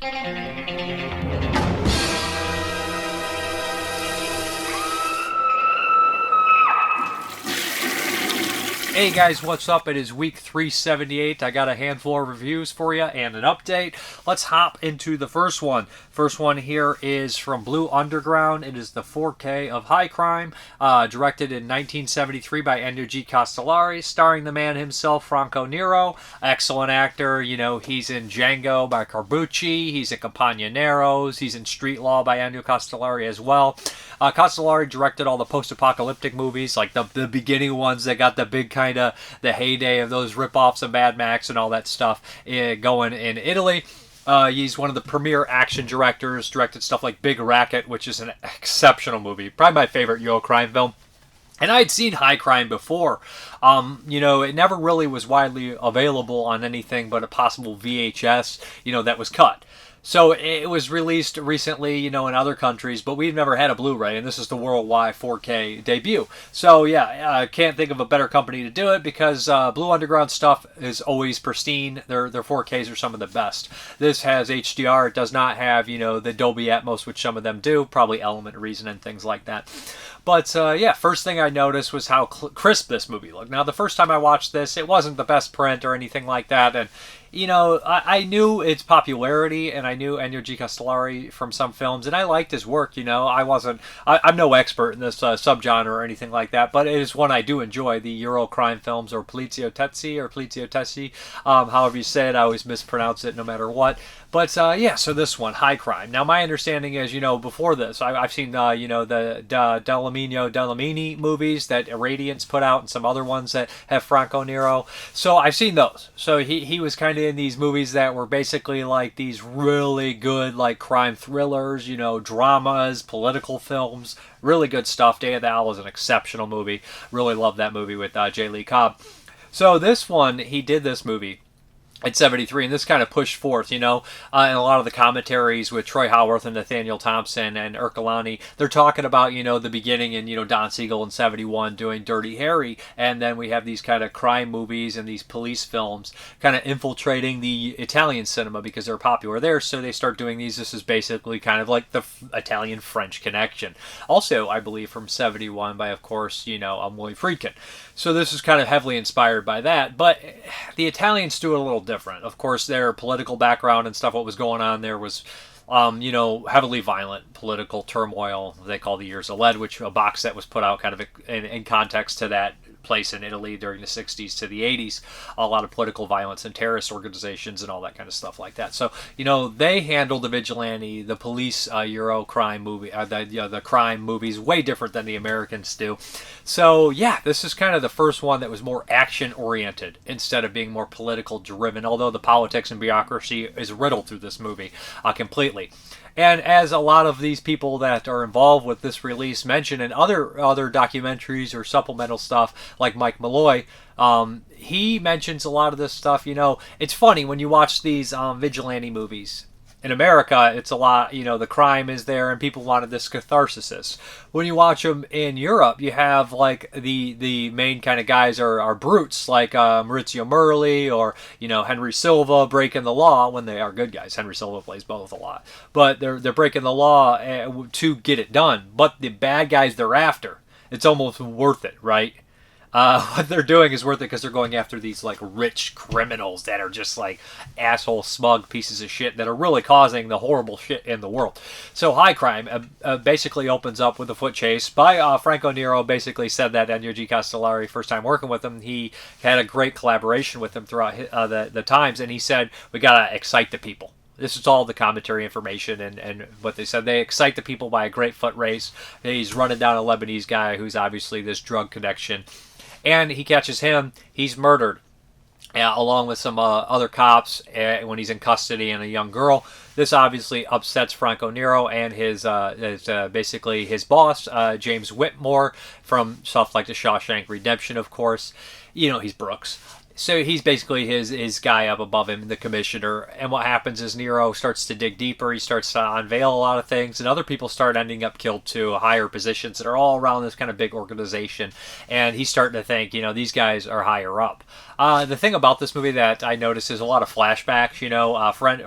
Hey guys, what's up? It is week 378. I got a handful of reviews for you and an update. Let's hop into the first one. First one here is from Blue Underground. It is the 4K of High Crime, directed in 1973 by Enzo Castellari, starring the man himself, Franco Nero. Excellent actor. You know, he's in Django by Corbucci. He's in Compañeros. He's in Street Law by Enzo Castellari as well. Castellari directed all the post-apocalyptic movies, like the beginning ones that got the big kind of the heyday of those rip-offs of Mad Max and all that stuff going in Italy. He's one of the premier action directors, directed stuff like Big Racket, which is an exceptional movie. Probably my favorite Euro crime film. And I had seen High Crime before. You know, it never really was widely available on anything but a possible VHS, you know, that was cut. So it was released recently, you know, in other countries, but we've never had a Blu-ray, and this is the worldwide 4K debut. So yeah, I can't think of a better company to do it because Blue Underground stuff is always pristine. Their 4Ks are some of the best. This has HDR. It does not have, you know, the Dolby Atmos, which some of them do, probably Element Reason and things like that. But yeah, first thing I noticed was how crisp this movie looked. Now, the first time I watched this, it wasn't the best print or anything like that, and you know, I knew its popularity, and I knew Enzo Castellari from some films, and I liked his work, you know. I'm no expert in this subgenre or anything like that, but it is one I do enjoy, the Euro crime films, or Poliziottessi, however you say it. I always mispronounce it no matter what. But yeah, so this one, High Crime. Now, my understanding is, you know, before this, I've seen, you know, the Dellamini movies that Radiance put out and some other ones that have Franco Nero. So I've seen those. So he was kind of in these movies that were basically like these really good, like, crime thrillers, you know, dramas, political films, really good stuff. Day of the Owl is an exceptional movie. Really love that movie with J. Lee Cobb. So this one, he did this movie at 73, and this kind of pushed forth, you know, in a lot of the commentaries with Troy Howarth and Nathaniel Thompson and Ercolani, they're talking about, you know, the beginning and, you know, Don Siegel in 71 doing Dirty Harry, and then we have these kind of crime movies and these police films kind of infiltrating the Italian cinema because they're popular there, so they start doing these. This is basically kind of like the Italian-French connection. Also, I believe from 71 by, of course, you know, Willie Friedkin. So this is kind of heavily inspired by that, but the Italians do it a little different. Of course, their political background and stuff, what was going on there was, you know, heavily violent political turmoil. They call the Years of Lead, which a box set was put out kind of in context to that place in Italy during the 60s to the 80s. A lot of political violence and terrorist organizations and all that kind of stuff like that. So, you know, they handled the vigilante, the police Euro crime movie, the crime movies way different than the Americans do. So, yeah, this is kind of the first one that was more action-oriented instead of being more political-driven, although the politics and bureaucracy is riddled through this movie completely. And as a lot of these people that are involved with this release mention in other documentaries or supplemental stuff, like Mike Malloy, he mentions a lot of this stuff. You know, it's funny when you watch these vigilante movies. In America, it's a lot, you know, the crime is there and people wanted this catharsis. When you watch them in Europe, you have, like, the main kind of guys are brutes, like Maurizio Merli or, you know, Henry Silva breaking the law when they are good guys. Henry Silva plays both a lot. But they're breaking the law to get it done. But the bad guys they're after, it's almost worth it, right? What they're doing is worth it because they're going after these, like, rich criminals that are just, like, asshole, smug pieces of shit that are really causing the horrible shit in the world. So High Crime basically opens up with a foot chase by Franco Nero. Basically said that Enzo Castellari, first time working with him, he had a great collaboration with him throughout the times, and he said, we gotta excite the people. This is all the commentary information and what they said. They excite the people by a great foot race. He's running down a Lebanese guy who's obviously this drug connection. And he catches him. He's murdered, along with some other cops when he's in custody and a young girl. This obviously upsets Franco Nero and his basically his boss, James Whitmore, from stuff like The Shawshank Redemption, of course. You know, he's Brooks. So he's basically his guy up above him, the commissioner. And what happens is Nero starts to dig deeper. He starts to unveil a lot of things, and other people start ending up killed too, higher positions that are all around this kind of big organization. And he's starting to think, these guys are higher up. The thing about this movie that I noticed is a lot of flashbacks.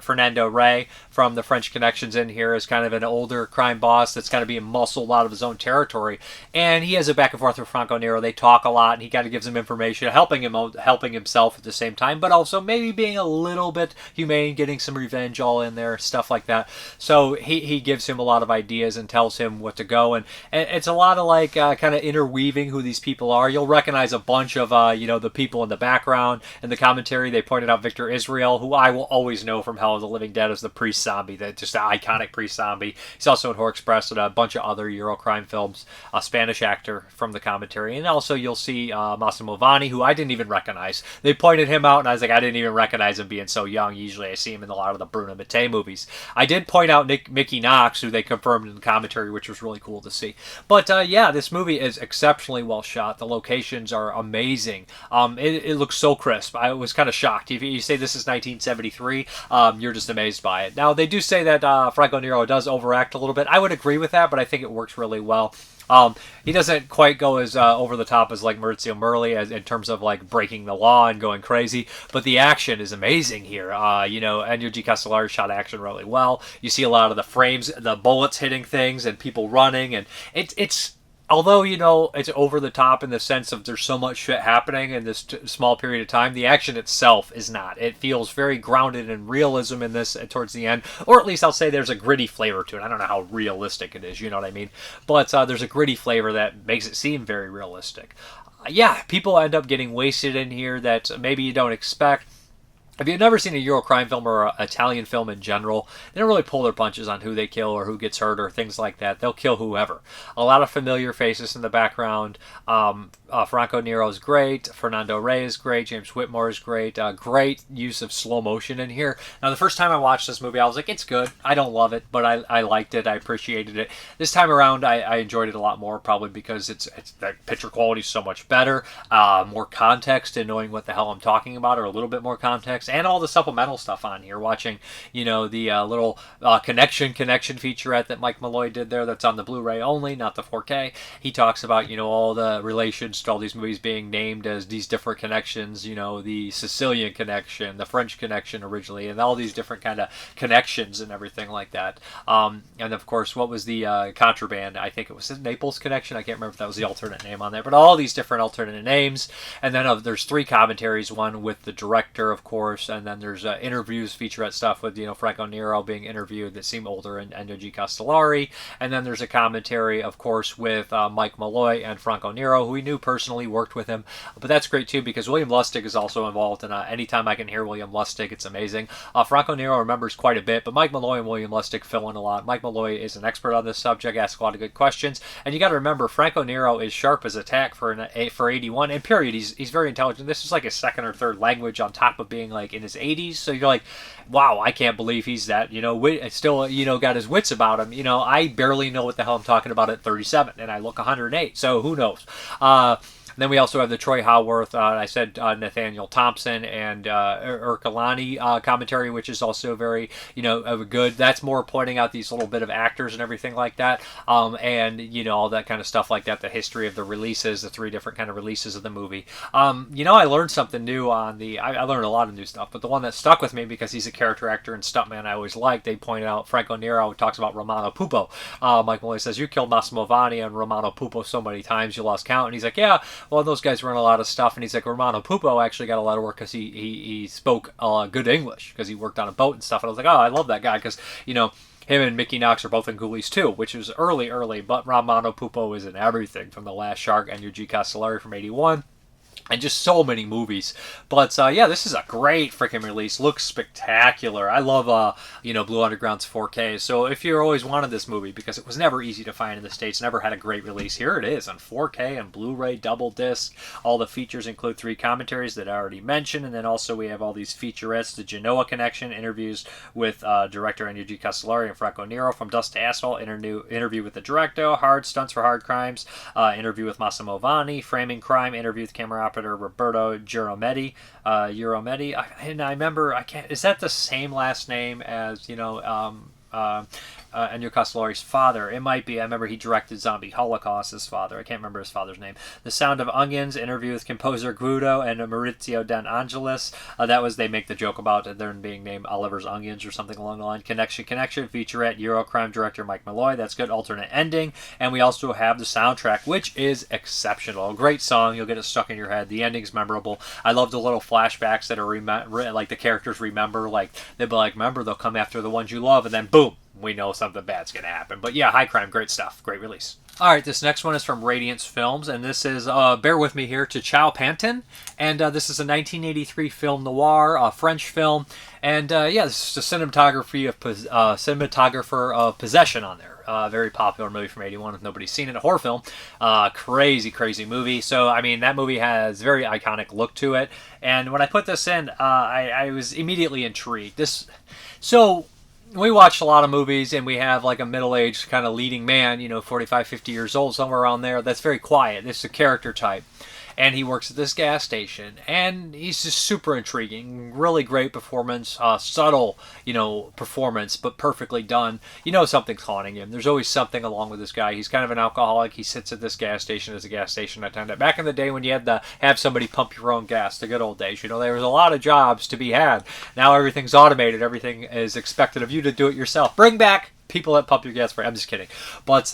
Fernando Rey from the French Connections in here is kind of an older crime boss that's kind of being muscled out of his own territory, and he has a back and forth with Franco Nero. They talk a lot, and he kind of gives him information, helping himself at the same time, but also maybe being a little bit humane, getting some revenge all in there, stuff like that. So he gives him a lot of ideas and tells him what to go, and it's a lot of like kind of interweaving who these people are. You'll recognize a bunch of the people in the background. In the commentary, they pointed out Victor Israel, who I will always know from Hell of the Living Dead as the priest zombie, just the iconic priest zombie. He's also in Horror Express and a bunch of other Eurocrime films. A Spanish actor from the commentary, and also you'll see Massimo Vanni, who I didn't even recognize. They pointed him out, and I was like, I didn't even recognize him being so young. Usually I see him in a lot of the Bruno Mattei movies. I did point out Mickey Knox, who they confirmed in the commentary, which was really cool to see. But this movie is exceptionally well shot. The locations are amazing. It looks so crisp. I was kind of shocked. If you say this is 1973, you're just amazed by it. Now, they do say that Franco Nero does overact a little bit. I would agree with that, but I think it works really well. He doesn't quite go as over the top as like Maurizio Merli as in terms of like breaking the law and going crazy, but the action is amazing here. Enzo G. Castellari shot action really well. You see a lot of the frames, the bullets hitting things, and people running, and it's. Although, it's over the top in the sense of there's so much shit happening in this small period of time, the action itself is not. It feels very grounded in realism in this towards the end, or at least I'll say there's a gritty flavor to it. I don't know how realistic it is, you know what I mean? But there's a gritty flavor that makes it seem very realistic. People end up getting wasted in here that maybe you don't expect. If you've never seen a Eurocrime film or an Italian film in general, they don't really pull their punches on who they kill or who gets hurt or things like that. They'll kill whoever. A lot of familiar faces in the background. Franco Nero is great. Fernando Rey is great. James Whitmore is great. Great use of slow motion in here. Now, the first time I watched this movie, I was like, it's good. I don't love it, but I liked it. I appreciated it. This time around, I enjoyed it a lot more, probably because it's the picture quality is so much better. More context in knowing what the hell I'm talking about, or a little bit more context. And all the supplemental stuff on here, watching, the little connection featurette that Mike Malloy did there that's on the Blu-ray only, not the 4K. He talks about, all the relations to all these movies being named as these different connections, the Sicilian connection, the French connection originally, and all these different kind of connections and everything like that. And of course, what was the contraband? I think it was the Naples connection. I can't remember if that was the alternate name on there, but all these different alternate names. And then there's 3 commentaries, one with the director, of course, and then there's interviews, featurette stuff with Franco Nero being interviewed that seem older, and Enzo G. Castellari, and then there's a commentary, of course, with Mike Malloy and Franco Nero, who we knew personally, worked with him. But that's great too, because William Lustig is also involved, and anytime I can hear William Lustig, it's amazing. Franco Nero remembers quite a bit, but Mike Malloy and William Lustig fill in a lot. Mike Malloy is an expert on this subject, asks a lot of good questions, and you got to remember, Franco Nero is sharp as a tack for 81, and period. He's very intelligent. This is like his second or third language on top of being like in his 80s, so you're like, wow, I can't believe he's that, still, got his wits about him. I barely know what the hell I'm talking about at 37, and I look 108, so who knows? Then we also have the Troy Howarth, I said Nathaniel Thompson, and Ercolani commentary, which is also very, good. That's more pointing out these little bit of actors and everything like that, and, all that kind of stuff like that, the history of the releases, the 3 different kind of releases of the movie. I learned something new on I learned a lot of new stuff, but the one that stuck with me, because he's a character actor and stuntman I always liked, they pointed out Franco Nero talks about Romano Pupo. Mike Malloy says, you killed Massimo Vanni and Romano Pupo so many times you lost count, and he's like, yeah, well, those guys run a lot of stuff, and he's like, Romano Pupo actually got a lot of work because he spoke good English, because he worked on a boat and stuff, and I was like, oh, I love that guy, because, him and Mickey Knox are both in Ghoulies too, which was early, but Romano Pupo is in everything, from The Last Shark and G. Castellari from 81. And just so many movies. But, this is a great freaking release. Looks spectacular. I love, Blue Underground's 4K. So if you always wanted this movie, because it was never easy to find in the States, never had a great release, here it is on 4K and Blu-ray double disc. All the features include 3 commentaries that I already mentioned. And then also we have all these featurettes, the Genoa Connection, interviews with director Enzo G. Castellari and Franco Nero, From Dust to Asphalt, interview with the director, Hard Stunts for Hard Crimes, interview with Massimo Vanni, Framing Crime, interview with camera operator Roberto Girometti. And I remember, I can't, is that the same last name as, Enzo Castellari's father? It might be. I remember he directed Zombie Holocaust, his father. I can't remember his father's name. The Sound of Onions, interview with composer Guido and Maurizio Dan Angelis. That was, they make the joke about them being named Oliver's Onions or something along the line. Connection, featurette, Eurocrime director Mike Malloy. That's good. Alternate ending. And we also have the soundtrack, which is exceptional. Great song. You'll get it stuck in your head. The ending's memorable. I love the little flashbacks that are like the characters remember. Like, they'll be like, remember, they'll come after the ones you love, and then boom, we know something bad's going to happen. But yeah, high crime, great stuff. Great release. All right, this next one is from Radiance Films, and this is, bear with me here, Tchao Pantin. And this is a 1983 film noir, a French film. And yeah, this is a cinematographer of Possession on there. Very popular movie from 81 if nobody's seen it. A horror film. Crazy, crazy movie. So, I mean, that movie has very iconic look to it. And when I put this in, I was immediately intrigued. We watched a lot of movies, and we have like a middle-aged kind of leading man, 45, 50 years old, somewhere around there, that's very quiet. This is a character type. And he works at this gas station, and he's just super intriguing. Really great performance, subtle, performance, but perfectly done. Something's haunting him. There's always something along with this guy. He's kind of an alcoholic. He sits at this gas station as a gas station attendant. Back in the day when you had to have somebody pump your own gas, the good old days, there was a lot of jobs to be had. Now everything's automated. Everything is expected of you to do it yourself. Bring back people that pump your gas for. I'm just kidding. But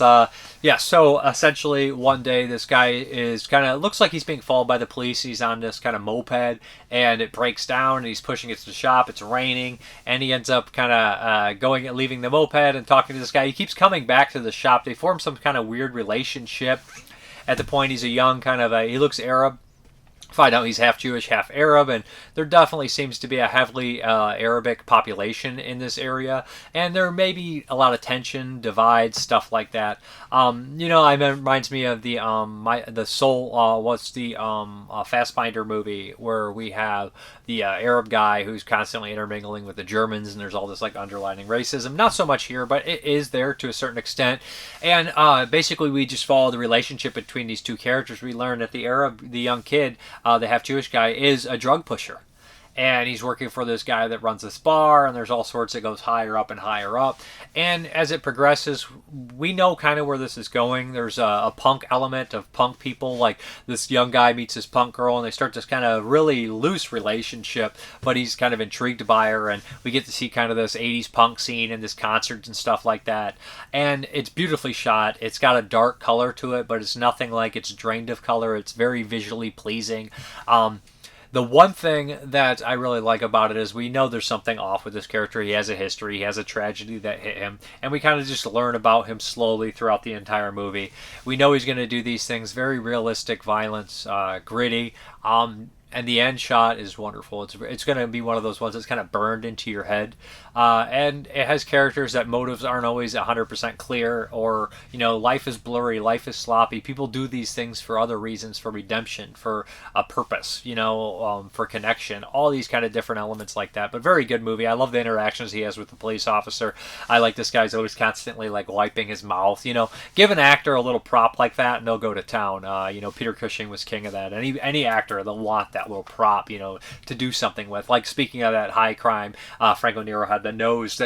yeah, so essentially one day this guy is looks like he's being followed by the police. He's on this kind of moped, and it breaks down, and he's pushing it to the shop. It's raining, and he ends up leaving the moped and talking to this guy. He keeps coming back to the shop. They form some kind of weird relationship. At the point, he's a young he looks Arab. Find out he's half Jewish, half Arab, and there definitely seems to be a heavily Arabic population in this area, and there may be a lot of tension, divides, stuff like that. It reminds me of the Fassbinder movie where we have the Arab guy who's constantly intermingling with the Germans, and there's all this like underlining racism. Not so much here, but it is there to a certain extent. And basically, we just follow the relationship between these two characters. We learn that the young kid, the half Jewish guy, is a drug pusher. And he's working for this guy that runs this bar, and there's all sorts that goes higher up and higher up. And as it progresses, we know kind of where this is going. There's a punk element of punk people. Like, this young guy meets this punk girl, and they start this kind of really loose relationship, but he's kind of intrigued by her, and we get to see kind of this 80s punk scene and this concerts and stuff like that. And it's beautifully shot. It's got a dark color to it, but it's nothing like it's drained of color. It's very visually pleasing. The one thing that I really like about it is we know there's something off with this character. He has a history. He has a tragedy that hit him. And we kind of just learn about him slowly throughout the entire movie. We know he's going to do these things. Very realistic violence, gritty. And the end shot is wonderful. It's going to be one of those ones that's kind of burned into your head. And it has characters that motives aren't always 100% clear, or, life is blurry, life is sloppy. People do these things for other reasons, for redemption, for a purpose, for connection, all these kind of different elements like that. But very good movie. I love the interactions he has with the police officer. I like this guy's always constantly like wiping his mouth. Give an actor a little prop like that and they'll go to town. Peter Cushing was king of that. Any actor, they'll want that little prop, to do something with. Like, speaking of that high crime, Franco Nero had the nose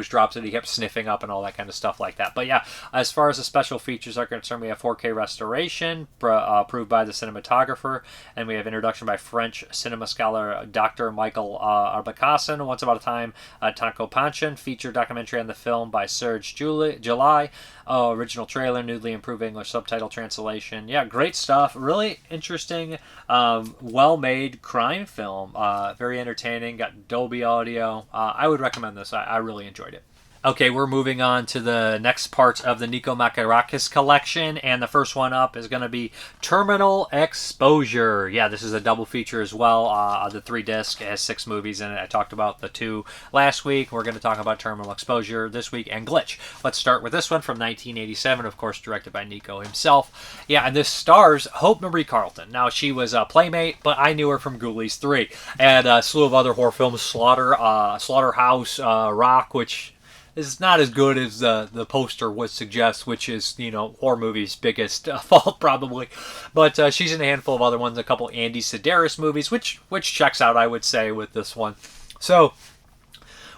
drops that he kept sniffing up and all that kind of stuff like that. But yeah, as far as the special features are concerned, we have 4K restoration approved by the cinematographer, and we have introduction by French cinema scholar Dr. Michael Arbacassin. Once Upon a Time, Tchao Pantin, feature documentary on the film by Serge July. Original trailer, newly improved English subtitle translation. Yeah, great stuff. Really interesting, well-made crime film. Very entertaining. Got Dolby audio. I would recommend this. I really enjoyed it. Okay, we're moving on to the next part of the Nico Macabrza collection, and the first one up is going to be Terminal Exposure. Yeah, this is a double feature as well. The 3-disc has 6 movies in it. I talked about the 2 last week. We're going to talk about Terminal Exposure this week, and Glitch. Let's start with this one from 1987, of course, directed by Nico himself. Yeah, and this stars Hope Marie Carlton. Now, she was a Playmate, but I knew her from Ghoulies 3, and a slew of other horror films, Slaughterhouse, Rock, which is not as good as the poster would suggest, which is, horror movies' biggest fault probably. But she's in a handful of other ones, a couple Andy Sedaris movies, which checks out, I would say, with this one. So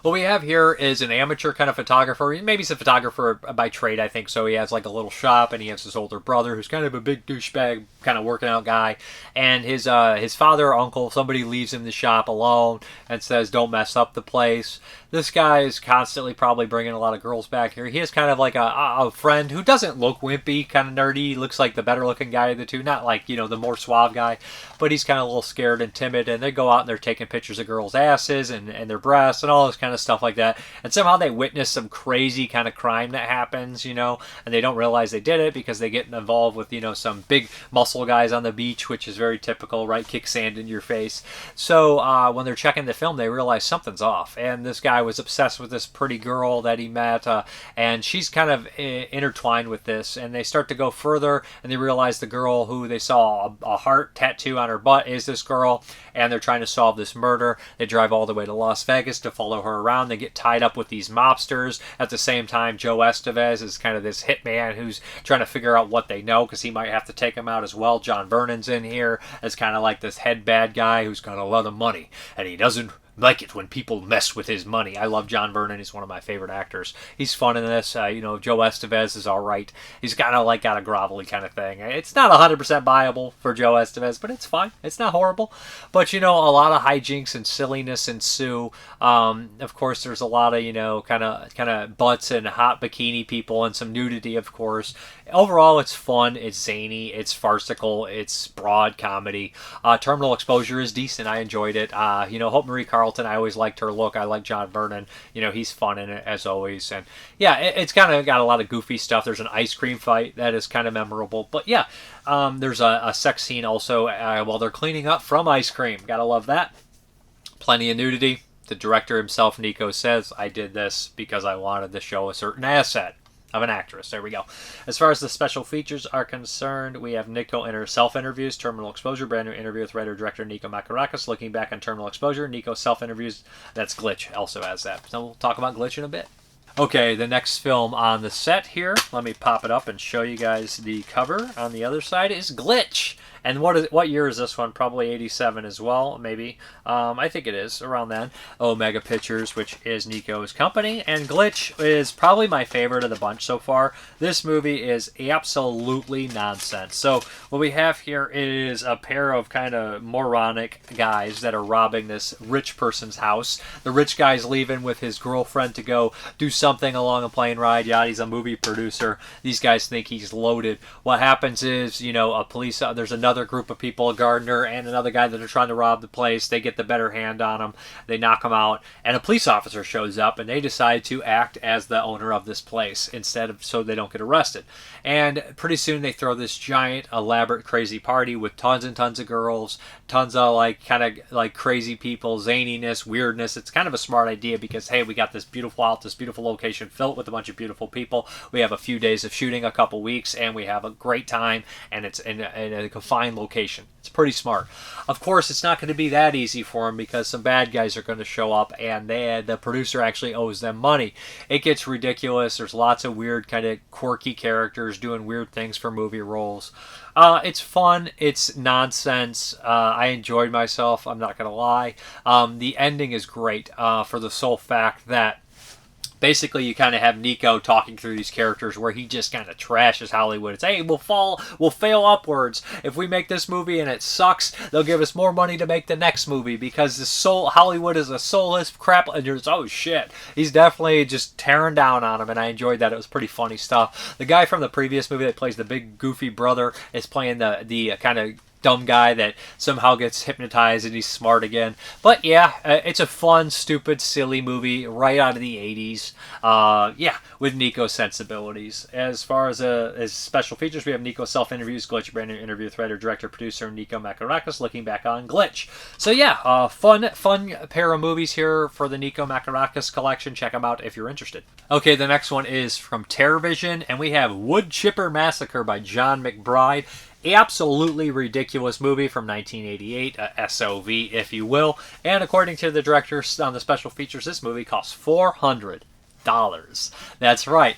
what we have here is an amateur kind of photographer. Maybe he's a photographer by trade, I think. So he has like a little shop, and he has his older brother who's kind of a big douchebag, kind of working out guy. And his father or uncle, somebody leaves him the shop alone and says, "Don't mess up the place." This guy is constantly probably bringing a lot of girls back here. He is kind of like a friend who doesn't look wimpy, kind of nerdy. He looks like the better looking guy of the two, not like, the more suave guy, but he's kind of a little scared and timid. And they go out and they're taking pictures of girls' asses and their breasts and all this kind of stuff like that. And somehow they witness some crazy kind of crime that happens, and they don't realize they did it because they get involved with, some big muscle guys on the beach, which is very typical, right? Kick sand in your face. So when they're checking the film, they realize something's off. And this guy was obsessed with this pretty girl that he met, and she's kind of intertwined with this. And they start to go further, and they realize the girl who they saw a heart tattoo on her butt is this girl, and they're trying to solve this murder. They drive all the way to Las Vegas to follow her around. They get tied up with these mobsters. At the same time, Joe Estevez is kind of this hitman who's trying to figure out what they know because he might have to take them out as well. John Vernon's in here as kind of like this head bad guy who's got a lot of money, and he doesn't like it when people mess with his money. I love John Vernon. He's one of my favorite actors. He's fun in this. Joe Estevez is all right. He's kind of like got a grovelly kind of thing. It's not 100% viable for Joe Estevez, but it's fine. It's not horrible. But, a lot of hijinks and silliness ensue. Of course, there's a lot of, kind of butts and hot bikini people and some nudity, of course. Overall, it's fun. It's zany. It's farcical. It's broad comedy. Terminal Exposure is decent. I enjoyed it. Hope Marie Carlton, I always liked her look. I like John Vernon. He's fun in it as always. And yeah, it's kind of got a lot of goofy stuff. There's an ice cream fight that is kind of memorable. But yeah, there's a sex scene also while they're cleaning up from ice cream. Gotta love that. Plenty of nudity. The director himself, Nico, says, "I did this because I wanted to show a certain asset of an actress." There we go. As far as the special features are concerned, we have Nico in her self-interviews, Terminal Exposure, brand new interview with writer-director Nico Macabrza. Looking back on Terminal Exposure, Nico self-interviews. That's Glitch also has that. So we'll talk about Glitch in a bit. Okay, the next film on the set here, let me pop it up and show you guys the cover. On the other side is Glitch. And what year is this one? Probably 87 as well, maybe. I think it is, around then. Omega Pictures, which is Nico's company. And Glitch is probably my favorite of the bunch so far. This movie is absolutely nonsense. So what we have here is a pair of kind of moronic guys that are robbing this rich person's house. The rich guy's leaving with his girlfriend to go do something along a plane ride. Yeah, he's a movie producer. These guys think he's loaded. What happens is, there's another group of people, a gardener and another guy that are trying to rob the place. They get the better hand on him. They knock him out, and a police officer shows up, and they decide to act as the owner of this place so they don't get arrested. And pretty soon they throw this giant, elaborate, crazy party with tons and tons of girls, tons of crazy people, zaniness, weirdness. It's kind of a smart idea because, hey, we got this beautiful location filled with a bunch of beautiful people. We have a few days of shooting, a couple weeks, and we have a great time, and it's in a confined location. It's pretty smart. Of course, it's not going to be that easy for them because some bad guys are going to show up, and the producer actually owes them money. It gets ridiculous. There's lots of weird, kind of quirky characters doing weird things for movie roles. It's fun. It's nonsense. I enjoyed myself. I'm not going to lie. The ending is great for the sole fact that basically you kind of have Nico talking through these characters where he just kind of trashes Hollywood. It's, hey, we'll fail upwards. If we make this movie and it sucks, they'll give us more money to make the next movie because Hollywood is a soulless crap. And you're just, oh shit. He's definitely just tearing down on him, and I enjoyed that. It was pretty funny stuff. The guy from the previous movie that plays the big goofy brother is playing the kind of dumb guy that somehow gets hypnotized and he's smart again. But yeah, it's a fun, stupid, silly movie right out of the 80s. With Nico's sensibilities. As far as special features, we have Nico self-interviews, Glitch, brand new interview with writer, director, producer Nico Macabrza, looking back on Glitch. So yeah, fun pair of movies here for the Nico Macabrza collection. Check them out if you're interested. Okay, the next one is from TerrorVision, and we have Woodchipper Massacre by John McBride. Absolutely ridiculous movie from 1988, a SOV, if you will. And according to the director on the special features, this movie costs $400. That's right.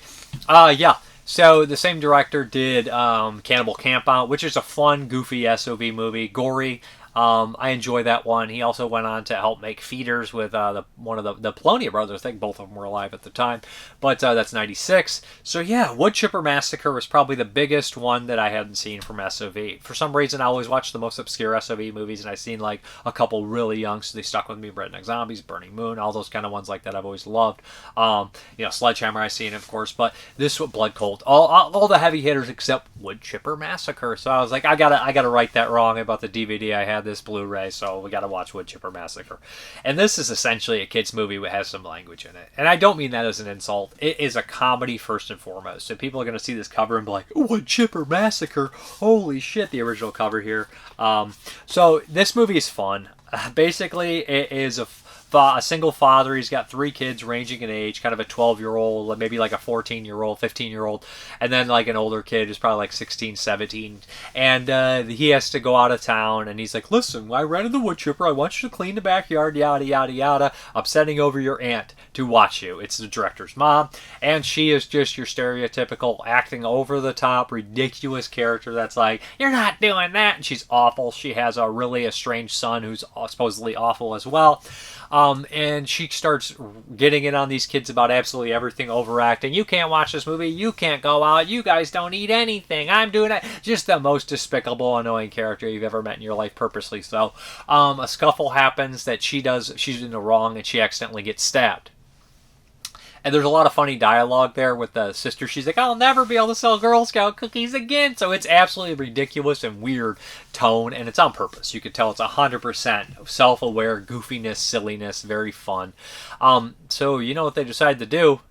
Yeah. So the same director did Cannibal Campout, which is a fun, goofy SOV movie, gory. I enjoy that one. He also went on to help make Feeders with one of the Polonia brothers. I think both of them were alive at the time. But that's 96. So yeah, Woodchipper Massacre was probably the biggest one that I hadn't seen from SOV. For some reason, I always watch the most obscure SOV movies, and I've seen like a couple really young, so they stuck with me. Redneck Zombies, Burning Moon, all those kind of ones like that I've always loved. Sledgehammer I've seen, of course. But this one, Blood Cult, all the heavy hitters except Woodchipper Massacre. So I was like, I gotta right that wrong about the DVD I had. This Blu-ray, so we got to watch Woodchipper Massacre. And this is essentially a kids movie that has some language in it, and I don't mean that as an insult. It is a comedy first and foremost, so people are going to see this cover and be like, Woodchipper Massacre, holy shit, the original cover here. So this movie is fun. Basically, it is a single father. He's got 3 kids ranging in age, kind of a 12-year-old, maybe like a 14-year-old, 15-year-old, and then like an older kid who's probably like 16, 17. And he has to go out of town, and he's like, listen, I rented the Woodchipper. I want you to clean the backyard, yada, yada, yada. I'm sending over your aunt to watch you. It's the director's mom, and she is just your stereotypical acting over-the-top, ridiculous character that's like, you're not doing that, and she's awful. She has a really estranged son who's supposedly awful as well. And she starts getting in on these kids about absolutely everything, overacting. You can't watch this movie. You can't go out. You guys don't eat anything. I'm doing it. Just the most despicable, annoying character you've ever met in your life, purposely so. A scuffle happens that she's in the wrong, and she accidentally gets stabbed. And there's a lot of funny dialogue there with the sister. She's like, I'll never be able to sell Girl Scout cookies again. So it's absolutely ridiculous and weird tone, and it's on purpose. You could tell it's 100% self-aware, goofiness, silliness, very fun. So you know what they decided to do?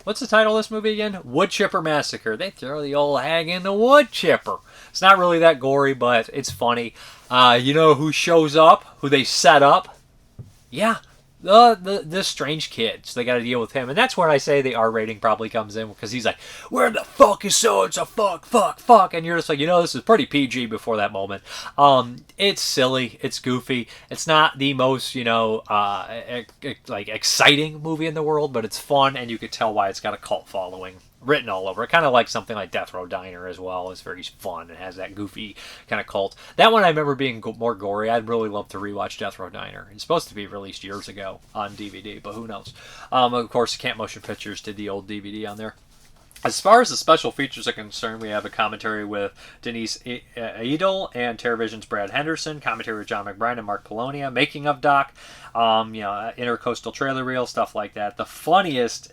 What's the title of this movie again? Woodchipper Massacre. They throw the old hag in the woodchipper. It's not really that gory, but it's funny. You know who shows up? Who they set up? Yeah. The strange kid, so they got to deal with him, and that's where I say the R rating probably comes in, because he's like, where the fuck is so-and-so, fuck, and you're just like, this is pretty PG before that moment. It's silly, it's goofy, it's not the most, like exciting movie in the world, but it's fun, and you could tell why it's got a cult following written all over it. Kind of like something like Death Row Diner as well. It's very fun. It has that goofy kind of cult. That one I remember being more gory. I'd really love to rewatch Death Row Diner. It's supposed to be released years ago on DVD, but who knows? Of course, Camp Motion Pictures did the old DVD on there. As far as the special features are concerned, we have a commentary with Denise Edel and TerraVision's Brad Henderson, commentary with John McBride and Mark Polonia, making of doc, intercoastal trailer reel, stuff like that. The funniest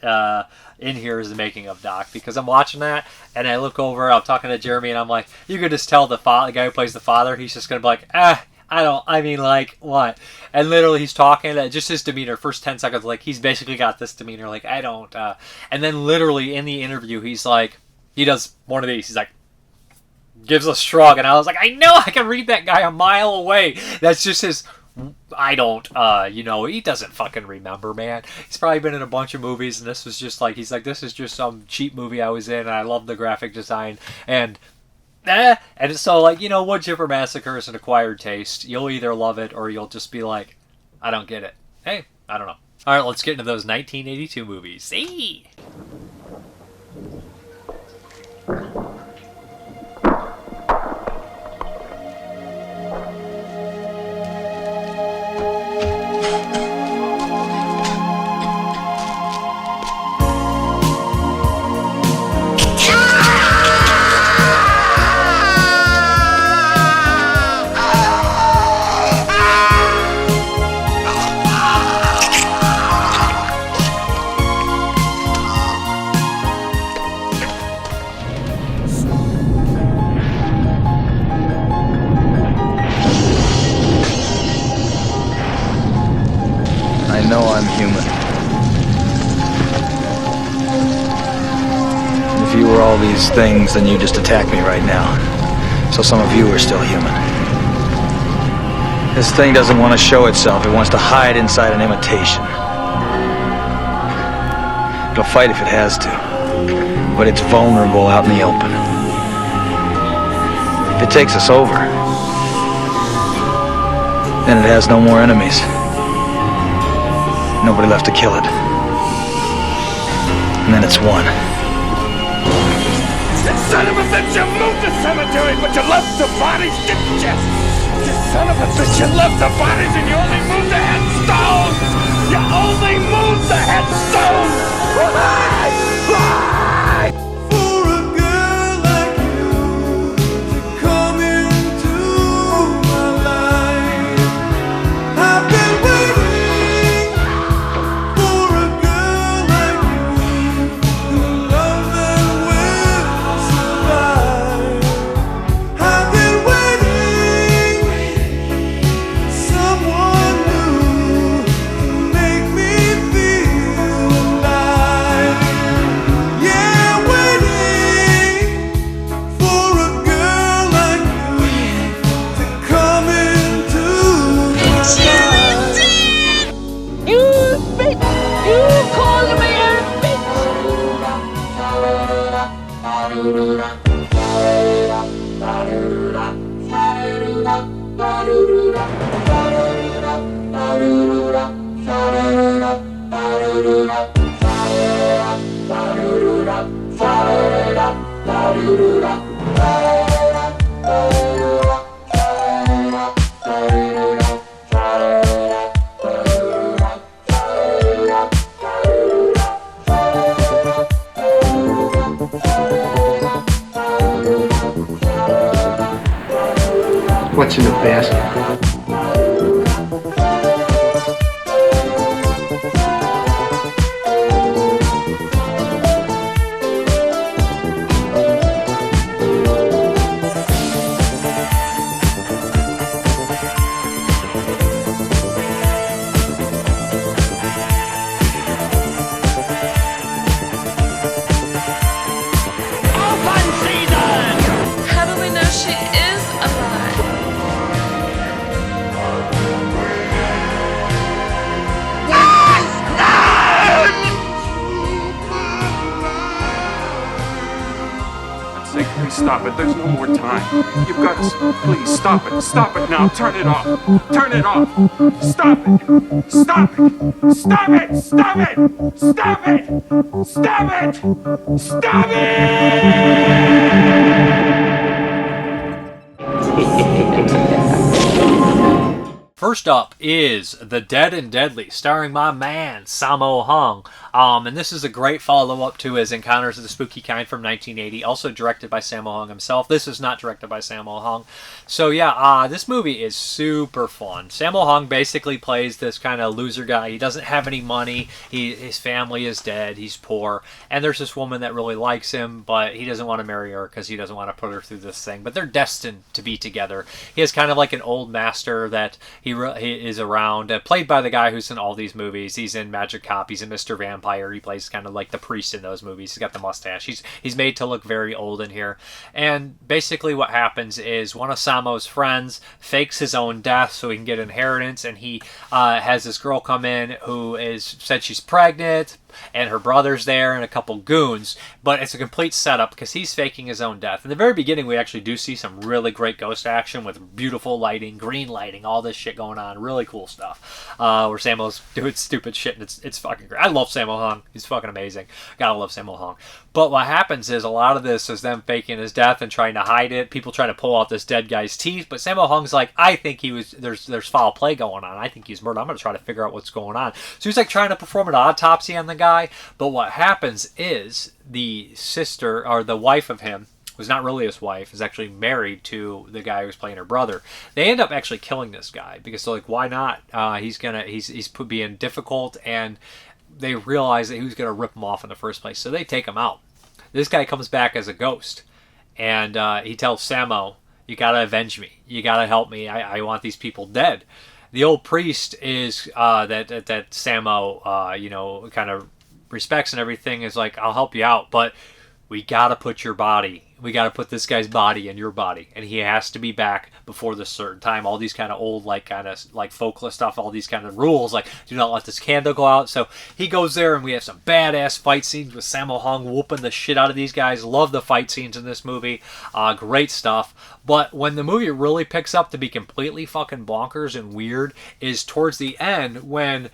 in here is the making of doc, because I'm watching that and I look over, I'm talking to Jeremy, and I'm like, you could just tell the guy who plays the father, he's just going to be like, what? And literally he's talking, just his demeanor, first 10 seconds, like, he's basically got this demeanor, like, and then literally in the interview, he's like, he does one of these, he's like, gives a shrug, and I was like, I know, I can read that guy a mile away. That's just his, he doesn't fucking remember, man. He's probably been in a bunch of movies, and this was just like, he's like, this is just some cheap movie I was in, and I love the graphic design, and so, like, Woodchipper Massacre is an acquired taste. You'll either love it or you'll just be like, I don't get it. Hey, I don't know. All right, let's get into those 1982 movies. Hey! I know I'm human. If you were all these things, then you just attack me right now. So some of you are still human. This thing doesn't want to show itself. It wants to hide inside an imitation. It'll fight if it has to. But it's vulnerable out in the open. If it takes us over, then it has no more enemies. Nobody left to kill it. and then it's one. Son of a bitch, you moved the cemetery, but you left the bodies, didn't you? You son of a bitch, you left the bodies and you only moved the headstones! You only moved the headstones! Why? Why? For a girl like you to come into my life, I've been waiting for a girl like you, the love that will survive. I've been waiting for someone new to make me feel alive. Yeah, waiting for a girl like you to come into my life. You bitch! You called me a bitch! What's in the basket? Open season! How do we know she is alive? Say, please stop it. There's no more time. You've got to. Please stop it. Stop it now. Turn it off. Turn it off. Stop it. Stop it. Stop it. Stop it. Stop it. Stop it. Stop First up is The Dead and Deadly, starring my man, Sammo Hung. And this is a great follow-up to his Encounters of the Spooky Kind from 1980, also directed by Sammo Hung himself. This is not directed by Sammo Hung. So yeah, this movie is super fun. Sammo Hung basically plays this kind of loser guy. He doesn't have any money. His family is dead. He's poor. And there's this woman that really likes him, but he doesn't want to marry her because he doesn't want to put her through this thing. But they're destined to be together. He has kind of like an old master that he is around, played by the guy who's in all these movies. He's in Magic Cop. He's in Mr. Vampire. He plays kind of like the priest in those movies. He's got the mustache. He's made to look very old in here. And basically what happens is one of Sammo's friends fakes his own death so he can get inheritance, and he has this girl come in who said she's pregnant, and her brother's there and a couple goons, but it's a complete setup because he's faking his own death. In the very beginning, we actually do see some really great ghost action with beautiful lighting, green lighting, all this shit going on. Really cool stuff. Where Sammo's doing stupid shit, and it's fucking great. I love Sammo Hung. He's fucking amazing. Gotta love Sammo Hung. But what happens is a lot of this is them faking his death and trying to hide it. People trying to pull out this dead guy's teeth, but Sammo Hung's like, I think there's foul play going on. I think he's murdered. I'm gonna try to figure out what's going on. So he's like trying to perform an autopsy on the guy. But what happens is the sister, or the wife of him, was not really his wife, is actually married to the guy who was playing her brother. They end up actually killing this guy because they're like, why not? He's being difficult, and they realize that he was gonna rip him off in the first place. So they take him out. This guy comes back as a ghost, and he tells Sammo, you gotta avenge me. You gotta help me. I want these people dead. The old priest is that Sammo kind of respects and everything, is like, I'll help you out, but we gotta put your body we got to put this guy's body in your body, and he has to be back before this certain time. All these kind of old, like folklore stuff, all these kind of rules, like do not let this candle go out. So he goes there, and we have some badass fight scenes with Sammo Hung whooping the shit out of these guys. Love the fight scenes in this movie. Great stuff. But when the movie really picks up to be completely fucking bonkers and weird is towards the end when,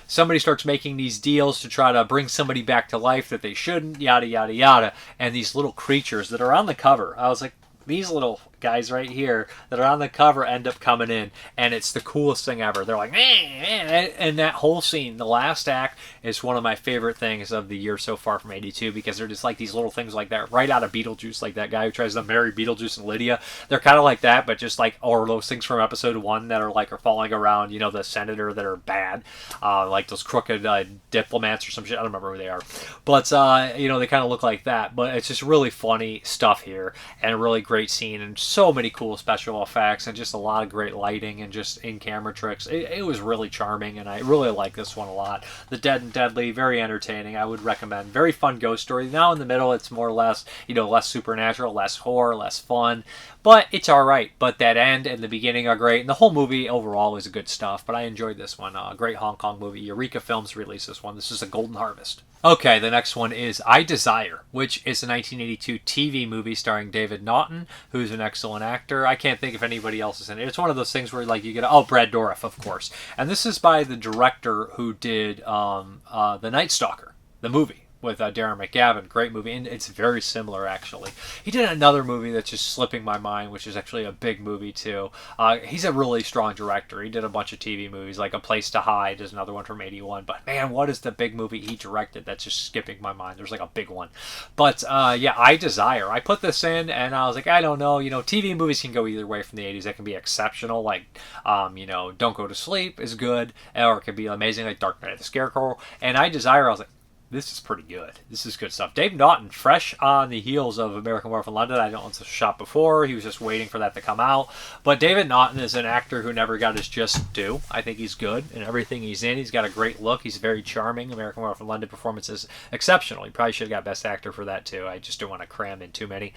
somebody starts making these deals to try to bring somebody back to life that they shouldn't, yada, yada, yada. And these little creatures that are on the cover, I was like, these little guys right here that are on the cover end up coming in, and it's the coolest thing ever. They're like, and that whole scene, the last act, is one of my favorite things of the year so far from 82, because they're just like these little things like that, right out of Beetlejuice, like that guy who tries to marry Beetlejuice and Lydia. They're kind of like that, but just like, or those things from episode 1 that are falling around, the senator that are bad, like those crooked diplomats or some shit. I don't remember who they are, but they kind of look like that. But it's just really funny stuff here, and a really great scene, and so many cool special effects, and just a lot of great lighting, and just in-camera tricks. It was really charming, and I really like this one a lot. The Dead and Deadly, very entertaining. I would recommend. Very fun ghost story. Now in the middle, it's more or less, less supernatural, less horror, less fun, but it's all right. But that end and the beginning are great, and the whole movie overall is good stuff. But I enjoyed this one. Great Hong Kong movie. Eureka Films released this one. This is a Golden Harvest. Okay, the next one is I Desire, which is a 1982 TV movie starring David Naughton, who's an excellent actor. I can't think if anybody else is in it. It's one of those things where you get, Brad Dourif, of course. And this is by the director who did The Night Stalker, the movie, with Darren McGavin. Great movie, and it's very similar, actually. He did another movie that's just slipping my mind, which is actually a big movie, too. He's a really strong director. He did a bunch of TV movies, like A Place to Hide is another one from 81. But, man, what is the big movie he directed that's just skipping my mind? There's, a big one. But, I Desire. I put this in, and I was like, I don't know. TV movies can go either way from the 80s. They can be exceptional, Don't Go to Sleep is good, or it can be amazing, like Dark Knight of the Scarecrow. And I Desire, I was like, this is pretty good. This is good stuff. Dave Naughton, fresh on the heels of American Werewolf in London. I don't know if it's shot before. He was just waiting for that to come out. But David Naughton is an actor who never got his just due. I think he's good in everything he's in. He's got a great look. He's very charming. American Werewolf in London performance is exceptional. He probably should have got Best Actor for that, too. I just don't want to cram in too many.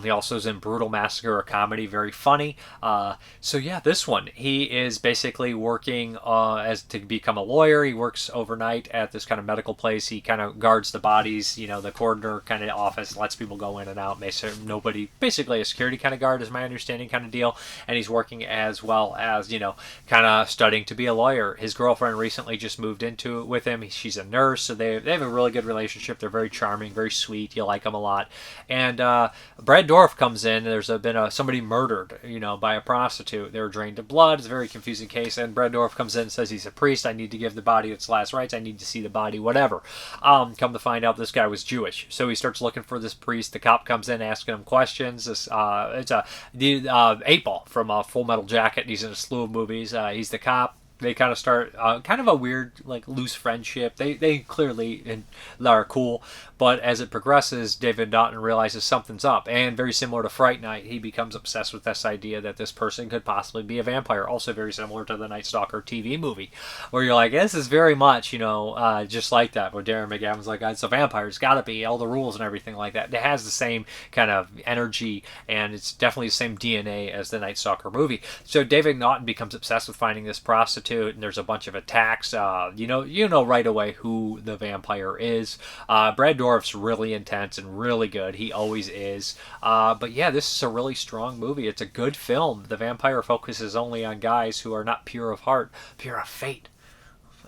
He also is in Brutal Massacre, a comedy, very funny. This one. He is basically working as to become a lawyer. He works overnight at this kind of medical place. He kind of guards the bodies, the coroner kind of office, lets people go in and out, makes sure nobody, basically a security kind of guard is my understanding kind of deal. And he's working as well as, kind of studying to be a lawyer. His girlfriend recently just moved into it with him. She's a nurse, so they have a really good relationship. They're very charming, very sweet. You like them a lot. And Brad Dourif comes in. There's been somebody murdered, by a prostitute. They were drained of blood. It's a very confusing case. And Brad Dourif comes in and says he's a priest. I need to give the body its last rites. I need to see the body, whatever. Come to find out this guy was Jewish. So he starts looking for this priest. The cop comes in asking him questions. It's the 8-Ball from Full Metal Jacket. He's in a slew of movies. He's the cop. They kind of start kind of a weird, loose friendship. They clearly are cool, but as it progresses, David Naughton realizes something's up. And very similar to Fright Night, he becomes obsessed with this idea that this person could possibly be a vampire. Also very similar to the Night Stalker TV movie, where you're like, this is very much, just like that. Where Darren McGavin's like, it's a vampire. It's got to be all the rules and everything like that. It has the same kind of energy, and it's definitely the same DNA as the Night Stalker movie. So David Naughton becomes obsessed with finding this prostitute. And there's a bunch of attacks. You know right away who the vampire is. Brad Dourif's really intense and really good. He always is. But yeah, this is a really strong movie. It's a good film. The vampire focuses only on guys who are not pure of heart, pure of fate.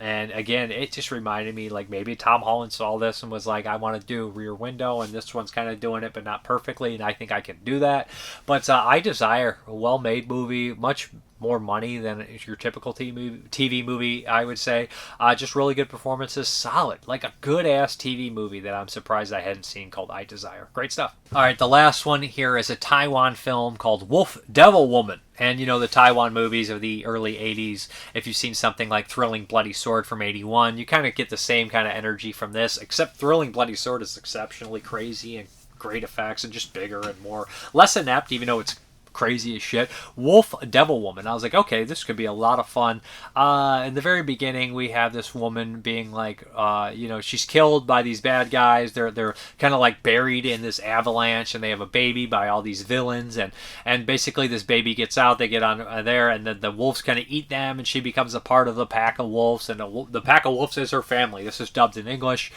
And again, it just reminded me, maybe Tom Holland saw this and was like, I want to do Rear Window, and this one's kind of doing it, but not perfectly, and I think I can do that. But I Desire, a well-made movie, much more money than your typical TV movie, I would say. Just really good performances, solid, like a good-ass TV movie that I'm surprised I hadn't seen, called I Desire. Great stuff. All right, the last one here is a Taiwan film called Wolf Devil Woman. And the Taiwan movies of the early 80s, if you've seen something like Thrilling Bloody Sword from 81, you kind of get the same kind of energy from this, except Thrilling Bloody Sword is exceptionally crazy and great effects and just bigger and more, less inept, even though it's crazy as shit. Wolf Devil Woman. I was like, okay, this could be a lot of fun. In the very beginning, we have this woman being like, she's killed by these bad guys. They're kind of like buried in this avalanche, and they have a baby by all these villains, and basically this baby gets out. They get on there, and then the wolves kind of eat them, and she becomes a part of the pack of wolves, and the pack of wolves is her family. This is dubbed in English,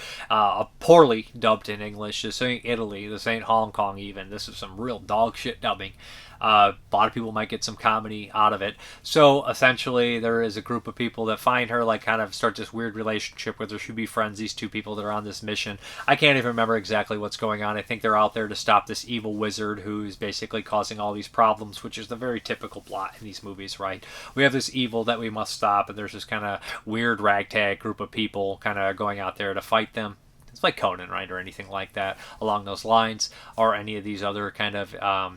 poorly dubbed in English. This ain't Italy. This ain't Hong Kong even. This is some real dog shit dubbing. A lot of people might get some comedy out of it. So essentially, there is a group of people that find her, like kind of start this weird relationship with her. Should be friends. These two people that are on this mission. I can't even remember exactly what's going on. I think they're out there to stop this evil wizard who is basically causing all these problems, which is the very typical plot in these movies, right? We have this evil that we must stop, and there's this kind of weird ragtag group of people kind of going out there to fight them. It's like Conan, right, or anything like that along those lines, or any of these other kind of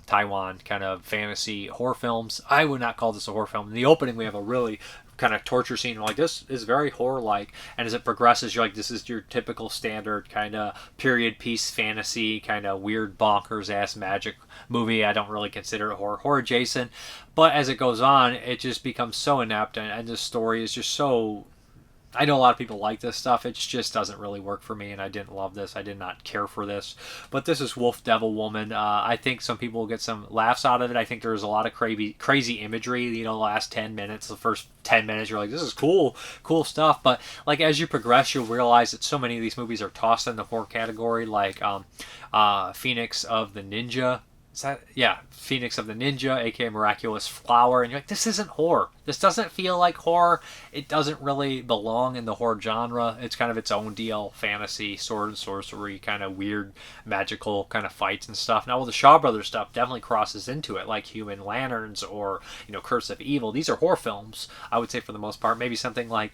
Taiwan kind of fantasy horror films. I would not call this a horror film. In the opening, we have a really kind of torture scene. Like, this is very horror-like, and as it progresses, you're like, this is your typical standard kind of period piece fantasy, kind of weird bonkers-ass magic movie. I don't really consider it horror adjacent, but as it goes on, it just becomes so inept, and the story is just so... I know a lot of people like this stuff. It just doesn't really work for me, and I didn't love this. I did not care for this. But this is Wolf Devil Woman. I think some people will get some laughs out of it. I think there's a lot of crazy imagery. The last 10 minutes, the first 10 minutes, you're like, this is cool stuff. But like as you progress, you'll realize that so many of these movies are tossed in the horror category, like Phoenix of the Ninja. Phoenix of the Ninja, aka Miraculous Flower, and you're like, this isn't horror. This doesn't feel like horror. It doesn't really belong in the horror genre. It's kind of its own deal, fantasy, sword and sorcery, kind of weird, magical kind of fights and stuff. Now, the Shaw Brothers stuff definitely crosses into it, like Human Lanterns or, Curse of Evil. These are horror films, I would say, for the most part. Maybe something like,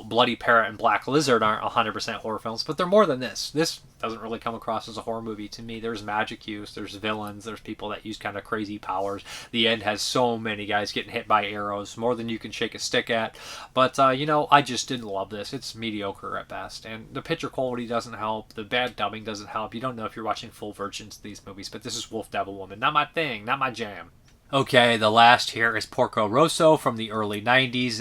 Bloody Parrot and Black Lizard aren't 100% horror films, but they're more than this. This doesn't really come across as a horror movie to me. There's magic use, there's villains, there's people that use kind of crazy powers. The end has so many guys getting hit by arrows, more than you can shake a stick at. But, I just didn't love this. It's mediocre at best. And the picture quality doesn't help. The bad dubbing doesn't help. You don't know if you're watching full versions of these movies. But this is Wolf Devil Woman. Not my thing. Not my jam. Okay, the last here is Porco Rosso from the early 90s,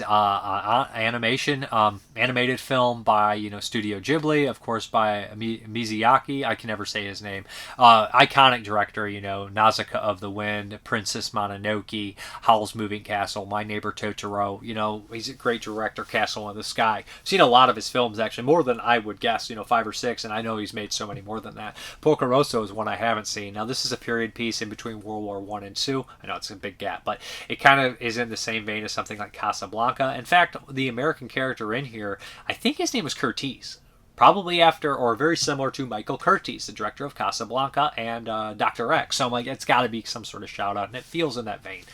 animated film by, Studio Ghibli, of course, by Miyazaki. I can never say his name. Iconic director, Nausicaa of the Wind, Princess Mononoke, Howl's Moving Castle, My Neighbor Totoro. He's a great director, Castle in the Sky. I've seen a lot of his films, actually, more than I would guess, 5 or 6, and I know he's made so many more than that. Porco Rosso is one I haven't seen. Now, this is a period piece in between World War I and II. I know it's a big gap, but it kind of is in the same vein as something like Casablanca. In fact, the American character in here, I think his name was Curtiz. Probably after, or very similar to Michael Curtiz, the director of Casablanca and Dr. X. So I'm like, it's got to be some sort of shout out, and it feels in that vein.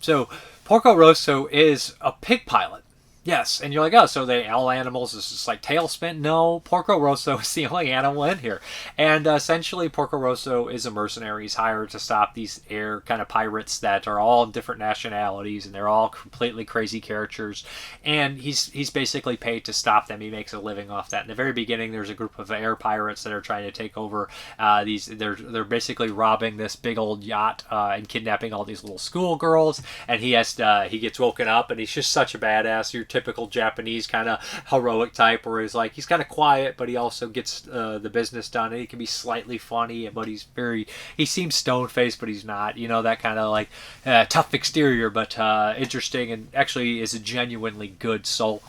So Porco Rosso is a pig pilot. Yes, and you're like, oh, so they all animals is just like Tailspin? No, Porco Rosso is the only animal in here. And essentially, Porco Rosso is a mercenary. He's hired to stop these air kind of pirates that are all different nationalities, and they're all completely crazy characters. And he's basically paid to stop them. He makes a living off that. In the very beginning, there's a group of air pirates that are trying to take over they're basically robbing this big old yacht and kidnapping all these little schoolgirls. And he gets woken up, and he's just such a badass. You're typical Japanese kind of heroic type, where he's kind of quiet, but he also gets the business done, and he can be slightly funny, but he seems stone-faced, but he's not, that kind of like tough exterior, but interesting, and actually is a genuinely good soul.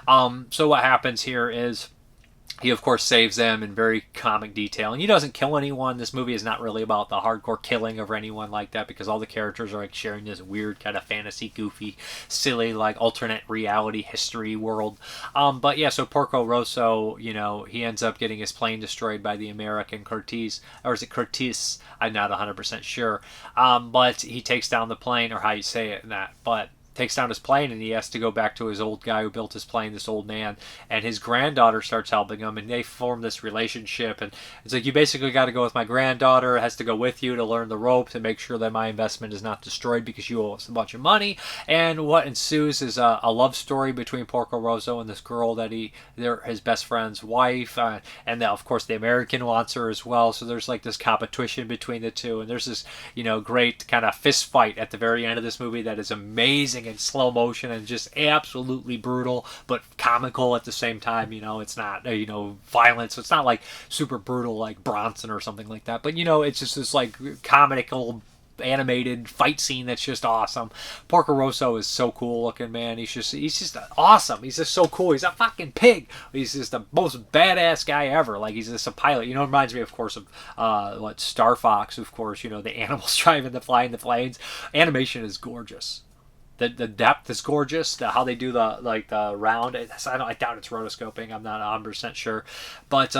So what happens here is he, of course, saves them in very comic detail. And he doesn't kill anyone. This movie is not really about the hardcore killing of anyone like that, because all the characters are like sharing this weird kind of fantasy, goofy, silly, like alternate reality history world. But yeah, so Porco Rosso, he ends up getting his plane destroyed by the American Curtiz. Or is it Curtiz? I'm not 100% sure. But he takes down the plane, or how you say it in that. But takes down his plane, and he has to go back to his old guy who built his plane, this old man, and his granddaughter starts helping him, and they form this relationship. And it's like, you basically got to go with my granddaughter, it has to go with you to learn the ropes and make sure that my investment is not destroyed because you owe us a bunch of money. And what ensues is a love story between Porco Rosso and this girl that they're his best friend's wife, and of course the American wants her as well. So there's like this competition between the two, and there's this great kind of fist fight at the very end of this movie that is amazing in slow motion and just absolutely brutal but comical at the same time. It's not violence, so it's not like super brutal like Bronson or something like that, but it's just this like comical animated fight scene that's just awesome. Porco Rosso is so cool looking, man. He's just awesome. He's just so cool. He's a fucking pig. He's just the most badass guy ever. Like, he's just a pilot. It reminds me, of course, of Star Fox, of course. The animals flying the planes. Animation is gorgeous. The depth is gorgeous. How they do the round. I doubt it's rotoscoping. I'm not 100% sure. But,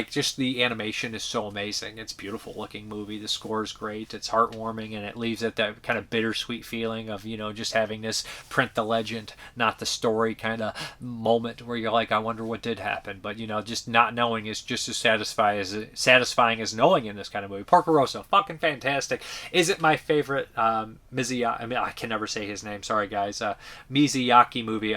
just the animation is so amazing. It's a beautiful looking movie. The score is great. It's heartwarming, and it leaves it that kind of bittersweet feeling of, just having this print the legend, not the story kind of moment where you're like, I wonder what did happen. But, just not knowing is just as satisfying as knowing in this kind of movie. Porco Rosso, fucking fantastic. Is it my favorite Miyazaki? I can never say his name. Sorry, guys. Miyazaki movie.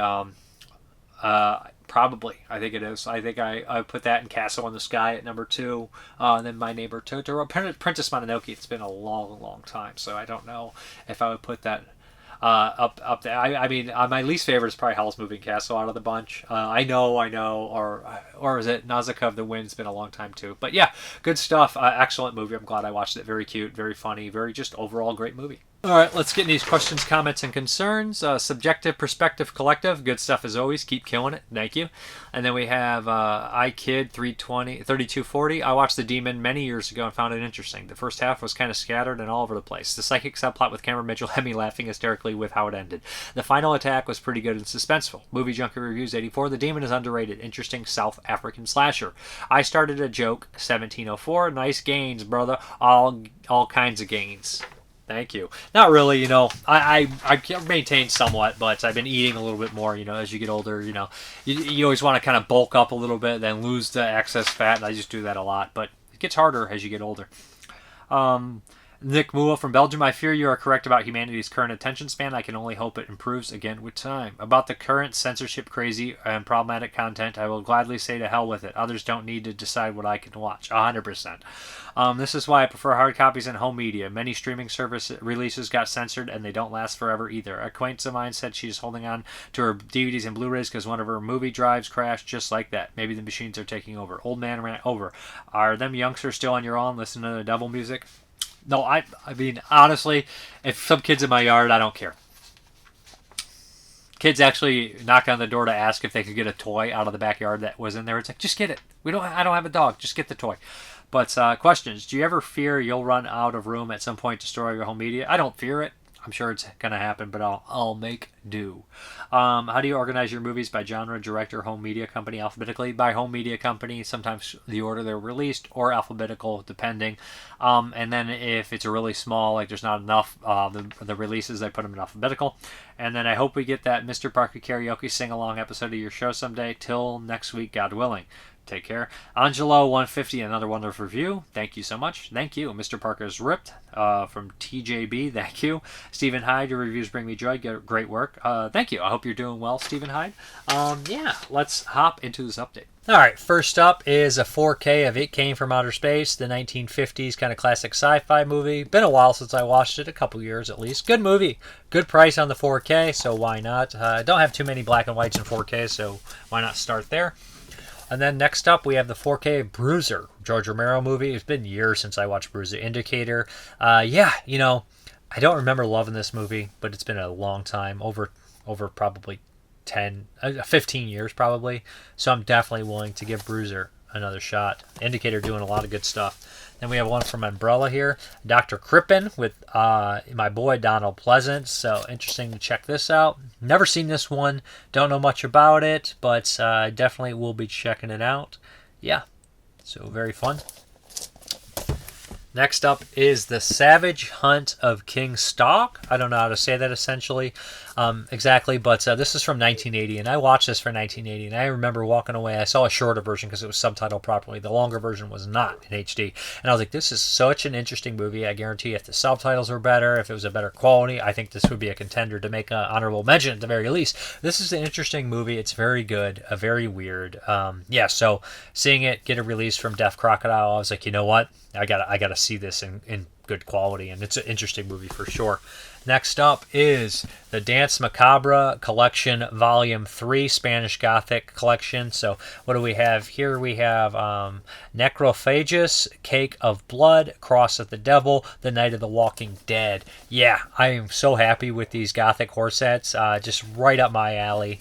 Probably. I think it is. I think I put that in Castle in the Sky at number 2. And then My Neighbor Totoro. Princess Mononoke. It's been a long, long time, so I don't know if I would put that up there. I mean, my least favorite is probably Howl's Moving Castle out of the bunch. I know, or is it Nausicaa of the Wind? It's been a long time too. But yeah, good stuff. Excellent movie. I'm glad I watched it. Very cute, very funny, very just overall great movie. All right, let's get into these questions, comments, and concerns. Subjective Perspective Collective. Good stuff as always. Keep killing it. Thank you. And then we have iKid3240. I watched The Demon many years ago and found it interesting. The first half was kind of scattered and all over the place. The psychic subplot with Cameron Mitchell had me laughing hysterically with how it ended. The final attack was pretty good and suspenseful. Movie Junkie Reviews 84. The Demon is underrated. Interesting South African slasher. I started a joke. 1704. Nice gains, brother. All kinds of gains. Thank you. Not really, I maintain somewhat, but I've been eating a little bit more, as you get older, you always want to kind of bulk up a little bit, then lose the excess fat, and I just do that a lot, but it gets harder as you get older. Nick Mua from Belgium. I fear you are correct about humanity's current attention span. I can only hope it improves again with time. About the current censorship crazy and problematic content, I will gladly say to hell with it. Others don't need to decide what I can watch. 100%. This is why I prefer hard copies and home media. Many streaming service releases got censored and they don't last forever either. A acquaintance of mine said she's holding on to her DVDs and Blu-rays because one of her movie drives crashed just like that. Maybe the machines are taking over. Old man ran over. Are them youngsters still on your own listening to the devil music? No, I mean, honestly, if some kid's in my yard, I don't care. Kids actually knock on the door to ask if they could get a toy out of the backyard that was in there. It's like, just get it. I don't have a dog. Just get the toy. But questions. Do you ever fear you'll run out of room at some point to store your home media? I don't fear it. I'm sure it's going to happen, but I'll make do. How do you organize your movies? By genre, director, home media company, alphabetically? By home media company, sometimes the order they're released, or alphabetical, depending. And then if it's a really small, like there's not enough, the releases, I put them in alphabetical. And then I hope we get that Mrparka karaoke sing-along episode of your show someday. Till next week, God willing. Take care. Angelo150, another wonderful review. Thank you so much. Thank you. Mrparka's ripped from TJB. Thank you. Stephen Hyde, your reviews bring me joy. Great work. Thank you. I hope you're doing well, Stephen Hyde. Yeah, let's hop into this update. All right, first up is a 4K of It Came From Outer Space, the 1950s kind of classic sci-fi movie. Been a while since I watched it, a couple years at least. Good movie. Good price on the 4K, so why not? I don't have too many black and whites in 4K, so why not start there? And then next up, we have the 4K Bruiser, George Romero movie. It's been years since I watched Bruiser. Indicator. Yeah, I don't remember loving this movie, but it's been a long time, over probably 15 years probably. So I'm definitely willing to give Bruiser another shot. Indicator doing a lot of good stuff. Then we have one from Umbrella here, Dr. Crippen with my boy Donald Pleasance. So interesting to check this out. Never seen this one. Don't know much about it, but definitely will be checking it out. Yeah, so very fun. Next up is The Savage Hunt of King Stakh. I don't know how to say that essentially. exactly, but this is from 1980, and I watched this for 1980, and I remember walking away. I saw a shorter version because it was subtitled properly. The longer version was not in HD, and I was like, this is such an interesting movie. I guarantee if the subtitles were better, if it was a better quality, I think this would be a contender to make an honorable mention at the very least. This is an interesting movie. It's very good, very weird. Yeah, so seeing it get a release from Deaf Crocodile, I was like, you know what? I gotta see this in good quality, and it's an interesting movie for sure. Next up is the Dance Macabrza Collection Volume 3, Spanish Gothic Collection. So what do we have here? We have Necrophagous, Cake of Blood, Cross of the Devil, The Night of the Walking Dead. Yeah, I am so happy with these Gothic horror sets. Just right up my alley.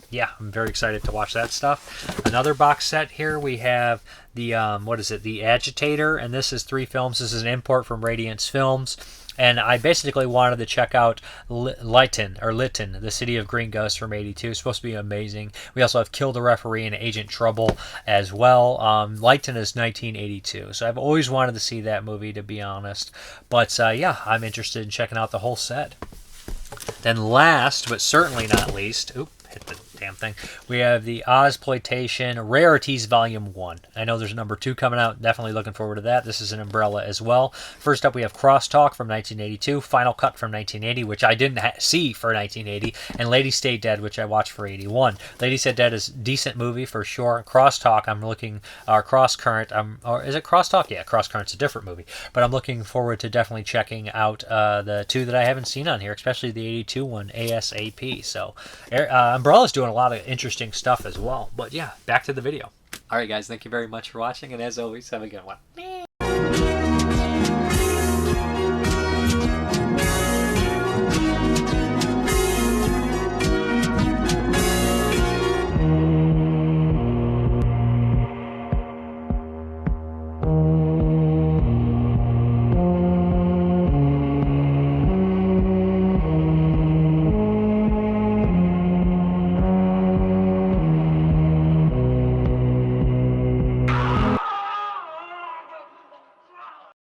Yeah, I'm very excited to watch that stuff. Another box set here, we have the, what is it? The Agitator, and this is 3 films. This is an import from Radiance Films. And I basically wanted to check out Litan, The City of Green Ghosts from 82. It's supposed to be amazing. We also have Kill the Referee and Agent Trouble as well. Litan is 1982. So I've always wanted to see that movie, to be honest. But yeah, I'm interested in checking out the whole set. Then last, but certainly not least, hit the damn thing, we have the Ozploitation Rarities Volume 1. I know there's number 2 coming out. Definitely looking forward to that. This is an umbrella as well. First up, we have Crosstalk from 1982, Final Cut from 1980, which I didn't see for 1980, and Lady Stay Dead, which I watched for 81. Lady Stay Dead is a decent movie for sure. Crosstalk, I'm looking, Cross Current, or is it Crosstalk? Yeah, Cross Current's a different movie, but I'm looking forward to definitely checking out the 2 that I haven't seen on here, especially the 82 one, ASAP. So Umbrella's doing a lot of interesting stuff as well. But yeah, back to the video. Alright guys, thank you very much for watching, and as always, have a good one.